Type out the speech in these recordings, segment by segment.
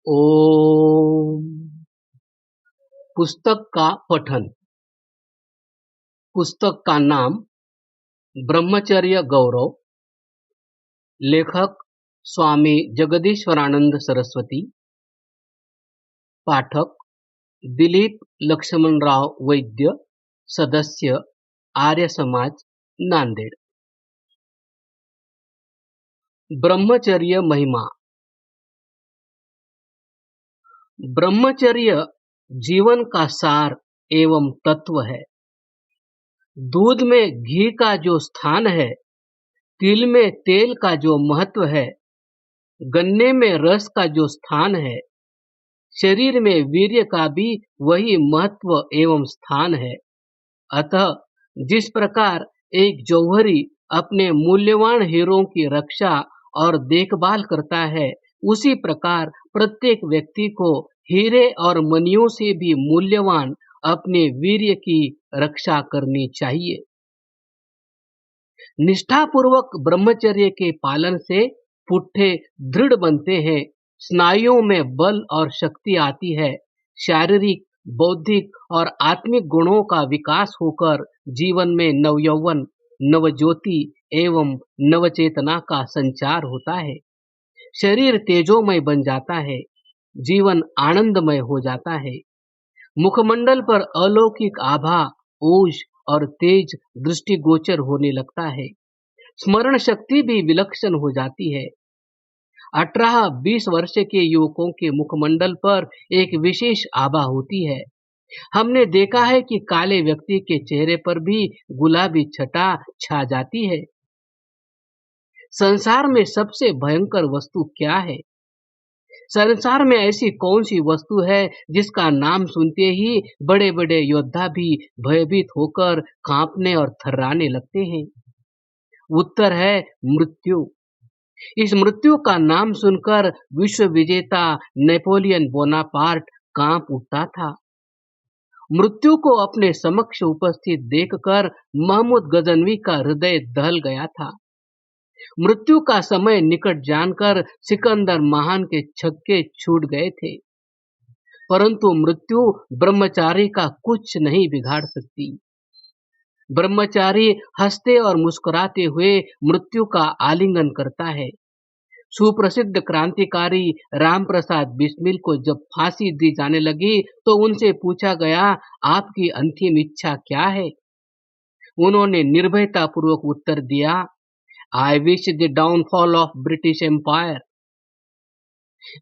ओम। पुस्तक का पठन। पुस्तक का नाम ब्रह्मचर्य गौरव। लेखक स्वामी जगदीश्वरानंद सरस्वती। पाठक दिलीप लक्ष्मणराव वैद्य, सदस्य आर्य समाज, नांदेड़। ब्रह्मचर्य महिमा। ब्रह्मचर्य जीवन का सार एवं तत्व है। दूध में घी का जो स्थान है, तिल में तेल का जो महत्व है, गन्ने में रस का जो स्थान है, शरीर में वीर्य का भी वही महत्व एवं स्थान है। अतः जिस प्रकार एक जौहरी अपने मूल्यवान हीरों की रक्षा और देखभाल करता है, उसी प्रकार प्रत्येक व्यक्ति को हीरे और मणियों से भी मूल्यवान अपने वीर्य की रक्षा करनी चाहिए। निष्ठापूर्वक ब्रह्मचर्य के पालन से पुट्ठे दृढ़ बनते हैं, स्नायुओं में बल और शक्ति आती है, शारीरिक, बौद्धिक और आत्मिक गुणों का विकास होकर जीवन में नवयौवन, नवज्योति एवं नवचेतना का संचार होता है। शरीर तेजोमय बन जाता है, जीवन आनंदमय हो जाता है। मुखमंडल पर अलौकिक आभा, ओज और तेज दृष्टिगोचर होने लगता है। स्मरण शक्ति भी विलक्षण हो जाती है। 18-20 वर्ष के युवकों के मुखमंडल पर एक विशेष आभा होती है। हमने देखा है कि काले व्यक्ति के चेहरे पर भी गुलाबी छटा छा जाती है। संसार में सबसे भयंकर वस्तु क्या है? संसार में ऐसी कौन सी वस्तु है जिसका नाम सुनते ही बड़े बड़े योद्धा भी भयभीत होकर कांपने और थर्राने लगते हैं? उत्तर है मृत्यु। इस मृत्यु का नाम सुनकर विश्व विजेता नेपोलियन बोनापार्ट कांप उठता था। मृत्यु को अपने समक्ष उपस्थित देखकर महमूद गजनवी का हृदय दहल गया था। मृत्यु का समय निकट जानकर सिकंदर महान के छक्के छूट गए थे, परंतु मृत्यु ब्रह्मचारी का कुछ नहीं बिगाड़ सकती। ब्रह्मचारी हंसते और मुस्कुराते हुए मृत्यु का आलिंगन करता है। सुप्रसिद्ध क्रांतिकारी रामप्रसाद बिस्मिल को जब फांसी दी जाने लगी तो उनसे पूछा गया, आपकी अंतिम इच्छा क्या है? उन्होंने निर्भयता पूर्वक उत्तर दिया, I wish the downfall of British Empire।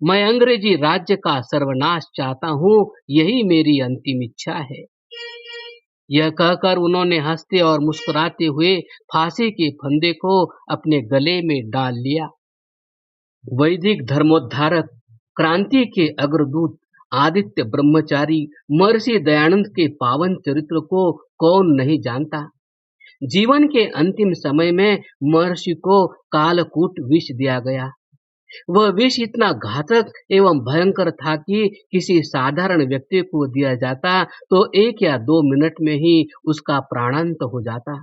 मैं अंग्रेजी राज्य का सर्वनाश चाहता हूँ, यही मेरी अंतिम इच्छा है। यह कहकर उन्होंने हंसते और मुस्कुराते हुए फांसी के फंदे को अपने गले में डाल लिया। वैदिक धर्मोद्धारक, क्रांति के अग्रदूत आदित्य ब्रह्मचारी महर्षि दयानंद के पावन चरित्र को कौन नहीं जानता। जीवन के अंतिम समय में महर्षि को कालकूट विष दिया गया। वह विष इतना घातक एवं भयंकर था कि किसी साधारण व्यक्ति को दिया जाता तो 1 या 2 मिनट में ही उसका प्राणांत हो जाता।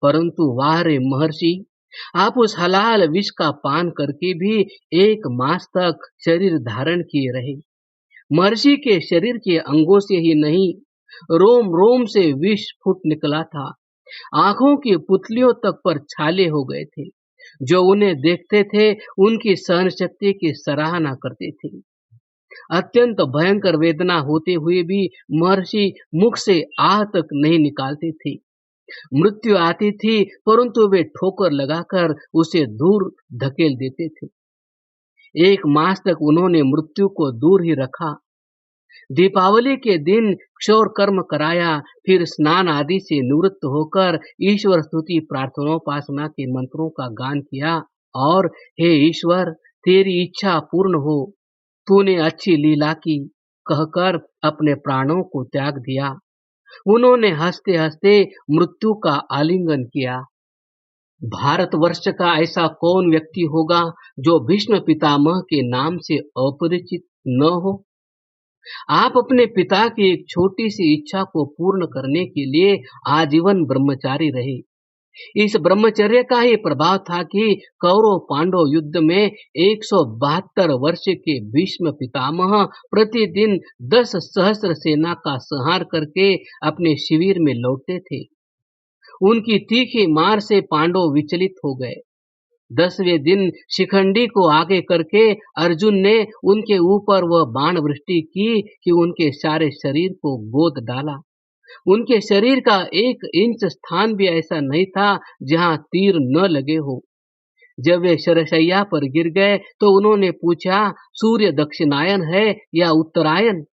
परंतु वाह रे महर्षि, आप उस हलाल विष का पान करके भी 1 मास तक शरीर धारण किए रहे। महर्षि के शरीर के अंगों से ही नहीं, रोम रोम से विष फूट निकला था। आंखों की पुतलियों तक पर छाले हो गए थे। जो उन्हें देखते थे उनकी सहन शक्ति की सराहना करते थे। अत्यंत भयंकर वेदना होते हुए भी महर्षि मुख से आह तक नहीं निकालते थे। मृत्यु आती थी परंतु वे ठोकर लगाकर उसे दूर धकेल देते थे। 1 मास तक उन्होंने मृत्यु को दूर ही रखा। दीपावली के दिन क्षौर कर्म कराया, फिर स्नान आदि से निवृत्त होकर ईश्वर स्तुति प्रार्थनोपासना के मंत्रों का गान किया और हे ईश्वर, तेरी इच्छा पूर्ण हो, तूने अच्छी लीला की कहकर अपने प्राणों को त्याग दिया। उन्होंने हंसते हंसते मृत्यु का आलिंगन किया। भारतवर्ष का ऐसा कौन व्यक्ति होगा जो भीष्म पितामह के नाम से अपरिचित न हो? आप अपने पिता की एक छोटी सी इच्छा को पूर्ण करने के लिए आजीवन ब्रह्मचारी रहे। इस ब्रह्मचर्य का ही प्रभाव था कि कौरव पांडव युद्ध में 172 वर्ष के भीष्म पितामह प्रतिदिन 10 सहस्त्र सेना का संहार करके अपने शिविर में लौटते थे। उनकी तीखी मार से पांडव विचलित हो गए। 10वें दिन शिखंडी को आगे करके अर्जुन ने उनके ऊपर वह बाण वृष्टि की कि उनके सारे शरीर को गोद डाला। उनके शरीर का 1 इंच स्थान भी ऐसा नहीं था जहां तीर न लगे हो। जब वे शरशैया पर गिर गए तो उन्होंने पूछा, सूर्य दक्षिणायन है या उत्तरायण?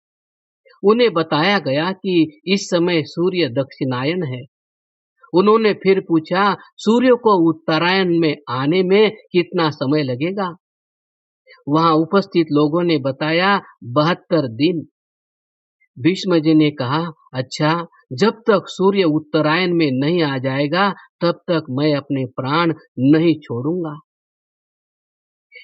उन्हें बताया गया कि इस समय सूर्य दक्षिणायन है। उन्होंने फिर पूछा, सूर्य को उत्तरायण में आने में कितना समय लगेगा? वहां उपस्थित लोगों ने बताया 72 दिन। भीष्म जी ने कहा, अच्छा, जब तक सूर्य उत्तरायण में नहीं आ जाएगा तब तक मैं अपने प्राण नहीं छोड़ूंगा।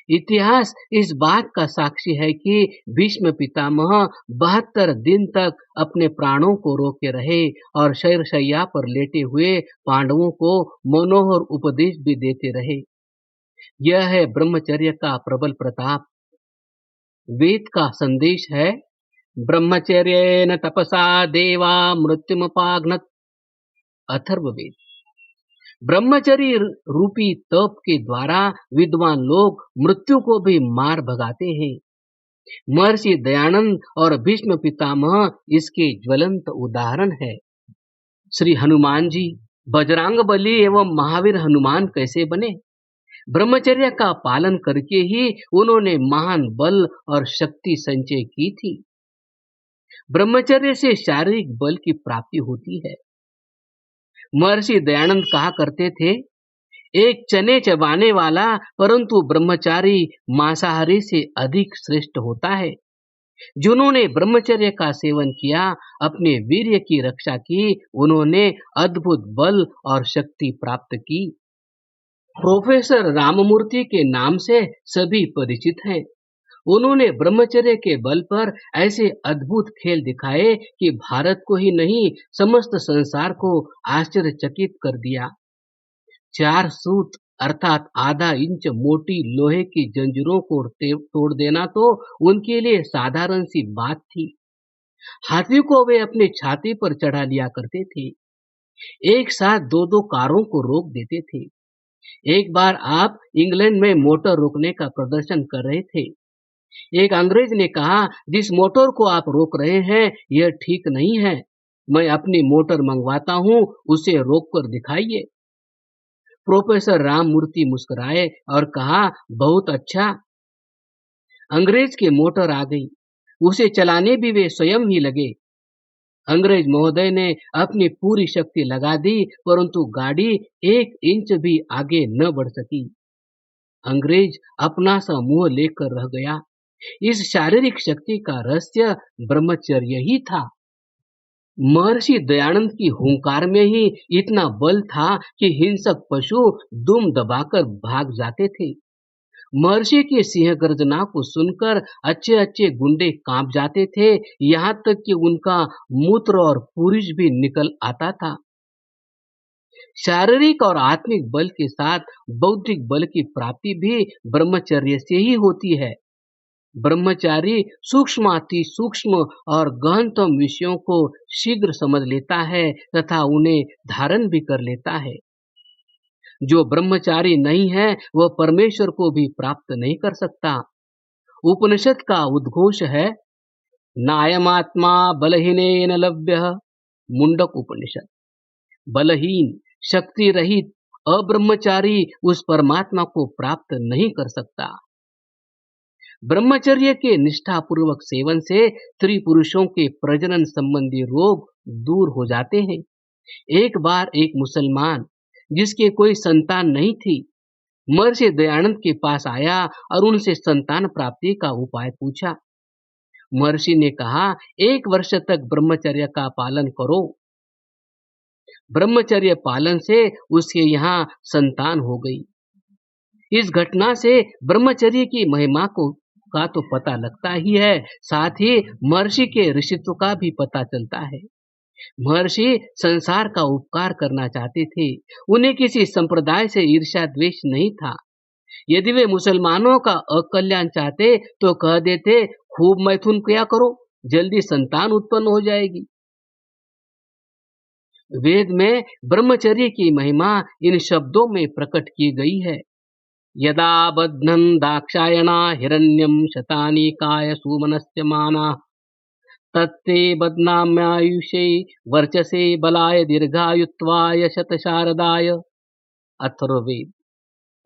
इतिहास इस बात का साक्षी है कि भीष्म पितामह 72 दिन तक अपने प्राणों को रोके रहे और शैय्या पर लेटे हुए पांडवों को मनोहर उपदेश भी देते रहे। यह है ब्रह्मचर्य का प्रबल प्रताप। वेद का संदेश है, ब्रह्मचर्येण तपसा देवा मृत्युमुपागनत्। अथर्ववेद। ब्रह्मचर्य रूपी तप के द्वारा विद्वान लोग मृत्यु को भी मार भगाते हैं। महर्षि दयानंद और भीष्म पितामह इसके ज्वलंत उदाहरण है। श्री हनुमान जी बजरंग बली एवं महावीर हनुमान कैसे बने? ब्रह्मचर्य का पालन करके ही उन्होंने महान बल और शक्ति संचय की थी। ब्रह्मचर्य से शारीरिक बल की प्राप्ति होती है। महर्षि दयानंद कहा करते थे, एक चने चबाने वाला परंतु ब्रह्मचारी मांसाहारी से अधिक श्रेष्ठ होता है। जिन्होंने ब्रह्मचर्य का सेवन किया, अपने वीर्य की रक्षा की, उन्होंने अद्भुत बल और शक्ति प्राप्त की। प्रोफेसर राममूर्ति के नाम से सभी परिचित हैं। उन्होंने ब्रह्मचर्य के बल पर ऐसे अद्भुत खेल दिखाए कि भारत को ही नहीं समस्त संसार को आश्चर्यचकित कर दिया। 4 सूत अर्थात आधा इंच मोटी लोहे की जंजीरों को तोड़ देना तो उनके लिए साधारण सी बात थी। हाथी को वे अपने छाती पर चढ़ा लिया करते थे। एक साथ 2-2 कारों को रोक देते थे। एक बार आप इंग्लैंड में मोटर रोकने का प्रदर्शन कर रहे थे। एक अंग्रेज ने कहा, जिस मोटर को आप रोक रहे हैं यह ठीक नहीं है, मैं अपनी मोटर मंगवाता हूं, उसे रोक कर दिखाइए। प्रोफेसर राममूर्ति मुस्कुराए और कहा, बहुत अच्छा। अंग्रेज की मोटर आ गई। उसे चलाने भी वे स्वयं ही लगे। अंग्रेज महोदय ने अपनी पूरी शक्ति लगा दी, परंतु गाड़ी 1 इंच भी आगे न बढ़ सकी। अंग्रेज अपना सा मुंह लेकर रह गया। इस शारीरिक शक्ति का रहस्य ब्रह्मचर्य ही था। महर्षि दयानंद की हुंकार में ही इतना बल था कि हिंसक पशु दुम दबाकर भाग जाते थे। महर्षि की सिंह गर्जना को सुनकर अच्छे अच्छे गुंडे कांप जाते थे, यहाँ तक कि उनका मूत्र और पुरुष भी निकल आता था। शारीरिक और आत्मिक बल के साथ बौद्धिक बल की प्राप्ति भी ब्रह्मचर्य से ही होती है। ब्रह्मचारी सूक्ष्माति सूक्ष्म और गहनतम विषयों को शीघ्र समझ लेता है तथा उन्हें धारण भी कर लेता है। जो ब्रह्मचारी नहीं है वह परमेश्वर को भी प्राप्त नहीं कर सकता। उपनिषद का उद्घोष है, नायमात्मा बलहीनेन लभ्यः। मुंडक उपनिषद। बलहीन, शक्ति रहित, अब्रह्मचारी उस परमात्मा को प्राप्त नहीं कर सकता। ब्रह्मचर्य के निष्ठापूर्वक सेवन से स्त्री पुरुषों के प्रजनन संबंधी रोग दूर हो जाते हैं। एक बार एक मुसलमान जिसके कोई संतान नहीं थी, महर्षि दयानंद के पास आया और उनसे संतान प्राप्ति का उपाय पूछा। महर्षि ने कहा, 1 वर्ष तक ब्रह्मचर्य का पालन करो। ब्रह्मचर्य पालन से उसके यहाँ संतान हो गई। इस घटना से ब्रह्मचर्य की महिमा का तो पता लगता ही है, साथ ही महर्षि के ऋषित्व का भी पता चलता है। महर्षि संसार का उपकार करना चाहते थे। उन्हें किसी संप्रदाय से ईर्ष्या द्वेष नहीं था। यदि वे मुसलमानों का अकल्याण चाहते तो कह देते, खूब मैथुन किया करो, जल्दी संतान उत्पन्न हो जाएगी। वेद में ब्रह्मचर्य की महिमा इन शब्दों में प्रकट की गई है। यदा बध्नं दाक्षायणा हिरण्यं शतानि काय सुमनस्य माना तत्ते बध्नाम्यायुषे वर्चसे बलाय दीर्घायुत्वाय शतशारदाय। अथर्ववेद।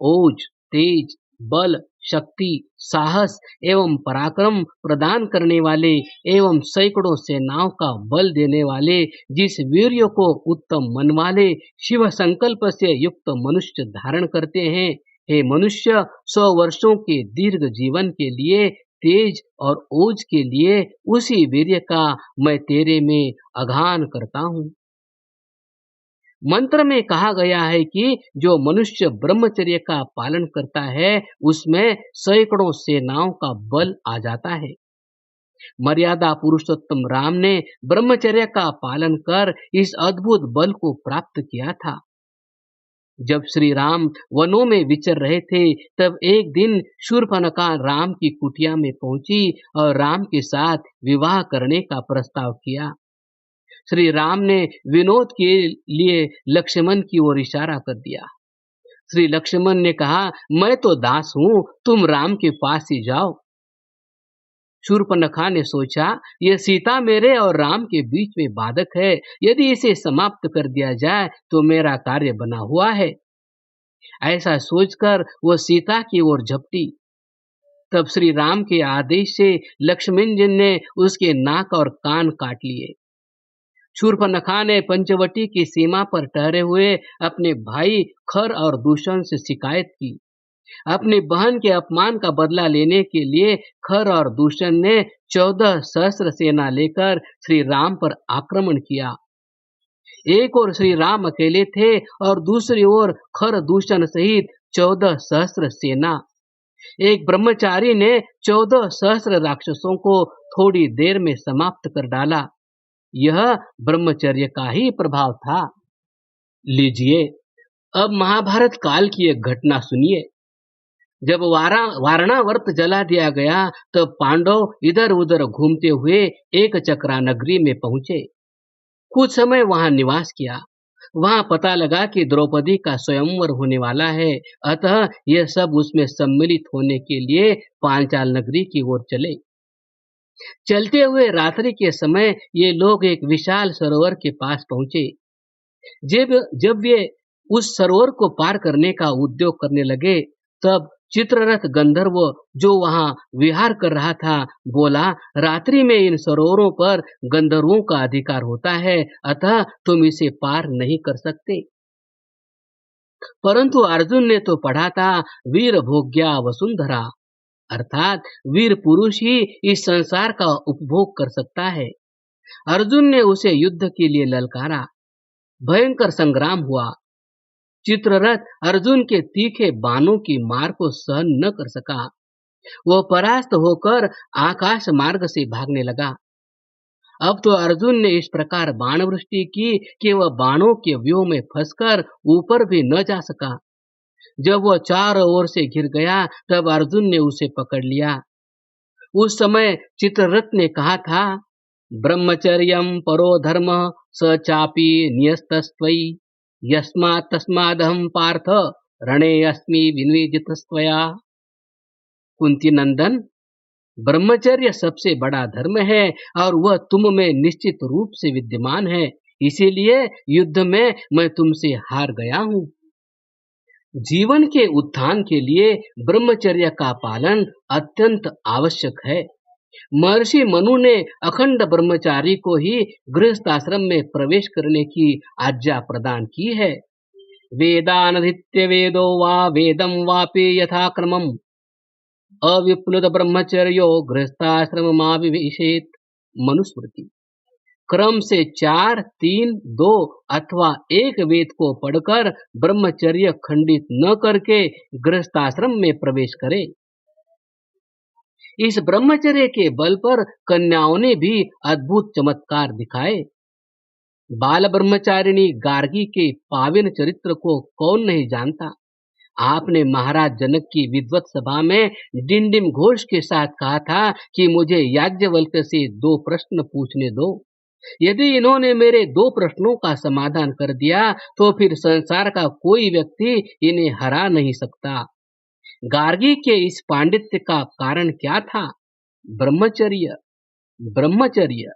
ओज, तेज, बल, शक्ति, साहस एवं पराक्रम प्रदान करने वाले एवं सैकड़ों सेनाओं का बल देने वाले, जिस वीर्य को उत्तम मन वाले शिव संकल्प से युक्त मनुष्य धारण करते हैं, हे मनुष्य, 100 वर्षों के दीर्घ जीवन के लिए, तेज और ओज के लिए उसी वीर्य का मैं तेरे में आगान करता हूँ। मंत्र में कहा गया है कि जो मनुष्य ब्रह्मचर्य का पालन करता है उसमें सैकड़ों सेनाओं का बल आ जाता है। मर्यादा पुरुषोत्तम राम ने ब्रह्मचर्य का पालन कर इस अद्भुत बल को प्राप्त किया था। जब श्री राम वनों में विचर रहे थे तब एक दिन शूर्पणखा राम की कुटिया में पहुंची और राम के साथ विवाह करने का प्रस्ताव किया। श्री राम ने विनोद के लिए लक्ष्मण की ओर इशारा कर दिया। श्री लक्ष्मण ने कहा, मैं तो दास हूं, तुम राम के पास ही जाओ। शूर्पणखा ने सोचा, यह सीता मेरे और राम के बीच में बाधक है, यदि इसे समाप्त कर दिया जाए तो मेरा कार्य बना हुआ है। ऐसा सोचकर वो सीता की ओर झपटी। तब श्री राम के आदेश से लक्ष्मण जी ने उसके नाक और कान काट लिए। शूर्पणखा ने पंचवटी की सीमा पर ठहरे हुए अपने भाई खर और दूषण से शिकायत की। अपनी बहन के अपमान का बदला लेने के लिए खर और दूषण ने 14 सहस्त्र सेना लेकर श्री राम पर आक्रमण किया। एक ओर श्री राम अकेले थे और दूसरी ओर खर दूषण सहित 14 सहस्त्र सेना। एक ब्रह्मचारी ने 14 सहस्त्र राक्षसों को थोड़ी देर में समाप्त कर डाला। यह ब्रह्मचर्य का ही प्रभाव था। लीजिए, अब महाभारत काल की एक घटना सुनिए। जब वारणावर्त जला दिया गया तब पांडव इधर उधर घूमते हुए एक चक्रा नगरी में पहुंचे। कुछ समय वहां निवास किया। वहां पता लगा कि द्रौपदी का स्वयंवर होने वाला है, अतः यह सब उसमें सम्मिलित होने के लिए पांचाल नगरी की ओर चले। चलते हुए रात्रि के समय ये लोग एक विशाल सरोवर के पास पहुंचे। जब वे उस सरोवर को पार करने का उद्योग करने लगे तब चित्ररथ गंधर्व जो वहां विहार कर रहा था बोला, रात्रि में इन सरोवरों पर गंधर्वों का अधिकार होता है, अतः तुम इसे पार नहीं कर सकते। परंतु अर्जुन ने तो पढ़ा था, वीर भोग्या वसुंधरा, अर्थात वीर पुरुष ही इस संसार का उपभोग कर सकता है। अर्जुन ने उसे युद्ध के लिए ललकारा। भयंकर संग्राम हुआ। चित्ररथ अर्जुन के तीखे बाणों की मार को सहन न कर सका। वह परास्त होकर आकाश मार्ग से भागने लगा। अब तो अर्जुन ने इस प्रकार बाण वृष्टि की कि वह बाणों के व्यूह में फंसकर ऊपर भी न जा सका। जब वह चारों ओर से घिर गया तब अर्जुन ने उसे पकड़ लिया। उस समय चित्ररथ ने कहा था, ब्रह्मचर्यम परो धर्म स चापि नियस्तस्त्वयि यस्मात् तस्मादहं पार्थ रणे अस्मि विनियोजितस्त्वया। कुंती नंदन, ब्रह्मचर्य सबसे बड़ा धर्म है और वह तुम में निश्चित रूप से विद्यमान है, इसीलिए युद्ध में मैं तुमसे हार गया हूँ। जीवन के उत्थान के लिए ब्रह्मचर्य का पालन अत्यंत आवश्यक है। महर्षि मनु ने अखंड ब्रह्मचारी को ही गृहस्थ आश्रम में प्रवेश करने की आज्ञा प्रदान की है। वेदानधीत्य वेदो वा वेदम वापि यथाक्रमम् अविप्लुत ब्रह्मचर्यो गृहस्थाश्रममाविवेशेत्। मनुस्मृति। क्रम से 4, 3, 2 अथवा एक वेद को पढ़कर ब्रह्मचर्य खंडित न करके गृहस्थाश्रम में प्रवेश करे। इस ब्रह्मचर्य के बल पर कन्याओं ने भी अद्भुत चमत्कार दिखाए। बाल ब्रह्मचारिणी गार्गी के पावन चरित्र को कौन नहीं जानता। आपने महाराज जनक की विद्वत सभा में डिंडिम घोष के साथ कहा था कि मुझे याज्ञवल्क्य से 2 प्रश्न पूछने दो। यदि इन्होंने मेरे 2 प्रश्नों का समाधान कर दिया तो फिर संसार का कोई व्यक्ति इन्हें हरा नहीं सकता। गार्गी के इस पांडित्य का कारण क्या था? ब्रह्मचर्य। ब्रह्मचर्य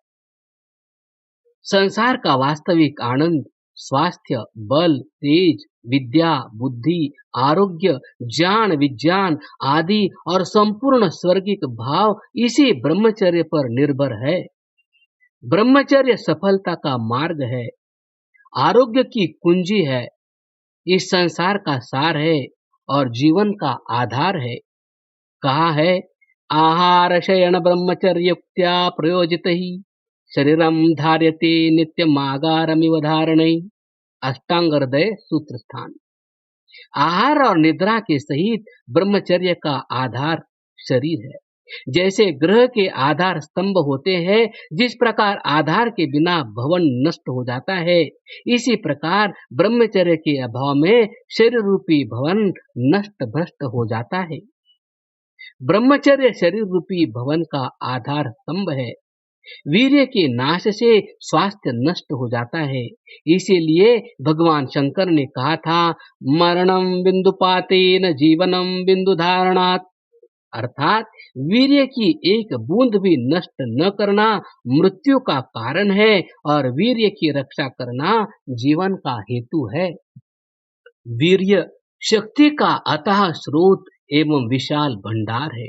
संसार का वास्तविक आनंद, स्वास्थ्य, बल, तेज, विद्या, बुद्धि, आरोग्य, ज्ञान, विज्ञान आदि और संपूर्ण स्वर्गिक भाव इसी ब्रह्मचर्य पर निर्भर है। ब्रह्मचर्य सफलता का मार्ग है, आरोग्य की कुंजी है, इस संसार का सार है और जीवन का आधार है। कहा है, आहार शयन ब्रह्मचर्युक्त्या प्रयोजित ही शरीरम धार्यते नित्यमागारमिव धारणै। अष्टांग हृदय सूत्र स्थान। आहार और निद्रा के सहित ब्रह्मचर्य का आधार शरीर है। जैसे ग्रह के आधार स्तंभ होते हैं, जिस प्रकार आधार के बिना भवन नष्ट हो जाता है, इसी प्रकार ब्रह्मचर्य के अभाव में शरीर रूपी भवन नष्ट भ्रष्ट हो जाता है। ब्रह्मचर्य शरीर रूपी भवन का आधार स्तंभ है। वीर्य के नाश से स्वास्थ्य नष्ट हो जाता है। इसीलिए भगवान शंकर ने कहा था, मरणम बिंदुपातेन जीवनम बिंदु धारणात्। अर्थात वीर्य की एक बूंद भी नष्ट न करना मृत्यु का कारण है और वीर्य की रक्षा करना जीवन का हेतु है। वीर्य शक्ति का अथाह स्रोत एवं विशाल भंडार है।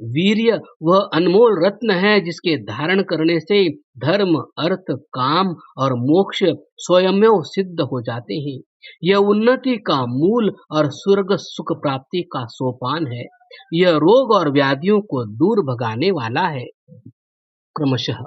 वीर्य वह अनमोल रत्न है जिसके धारण करने से धर्म, अर्थ, काम और मोक्ष स्वयमेव सिद्ध हो जाते हैं। यह उन्नति का मूल और स्वर्ग सुख प्राप्ति का सोपान है। यह रोग और व्याधियों को दूर भगाने वाला है। क्रमशः